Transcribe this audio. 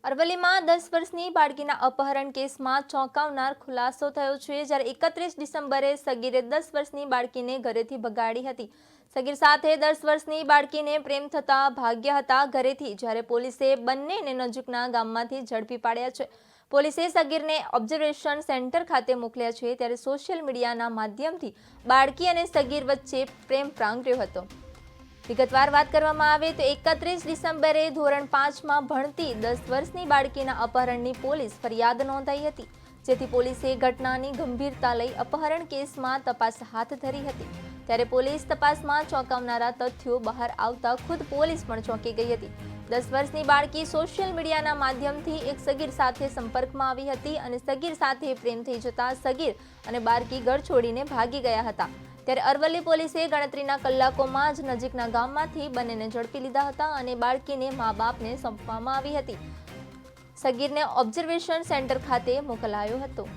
અરવલ્લીમાં 10 વર્ષની બાળકીના અપહરણ કેસમાં ચોંકાવનાર ખુલાસો થયો છે। જ્યારે 31 ડિસેમ્બરે સગીરે 10 વર્ષની બાળકીને ઘરેથી ભગાડી હતી। સગીર સાથે 10 વર્ષની બાળકીને પ્રેમ થતા ભાગ્યા હતા ઘરેથી, જ્યારે પોલીસે બંનેને નજીકના ગામમાંથી ઝડપી પાડ્યા છે। પોલીસે સગીરને ઓબ્ઝર્વેશન સેન્ટર ખાતે મોકલ્યા છે, ત્યારે સોશિયલ મીડિયાના માધ્યમથી બાળકી અને સગીર વચ્ચે પ્રેમ પ્રાંગર્યો હતો। વિગતવાર વાત કરવામાં આવે તો 31 ડિસેમ્બરે ધોરણ 5માં ભણતી 10 વર્ષની બાળકીના અપહરણની પોલીસ ફરિયાદ નોંધાઈ હતી, જેથી પોલીસે ઘટનાની ગંભીરતા લઈ અપહરણ કેસમાં તપાસ હાથ ધરી હતી। ત્યારે પોલીસ તપાસમાં ચોંકાવનારા તથ્યો બહાર આવતા ખુદ પોલીસ પણ ચોંકી ગઈ હતી। 10 વર્ષની બાળકી સોશિયલ મીડિયાના માધ્યમથી એક સગીર સાથે સંપર્કમાં આવી હતી અને સગીર સાથે પ્રેમ થઈ જતા સગીર અને બાળકી ઘર છોડીને ભાગી ગયા હતા। ત્યારે અરવલ્લી પોલીસે ગણતરીના કલાકોમાં જ નજીકના ગામમાંથી બંનેને ઝડપી લીધા હતા અને બાળકીને મા-બાપને સોંપવામાં આવી હતી। સગીરને ઓબ્ઝર્વેશન સેન્ટર ખાતે મોકલાયો હતો।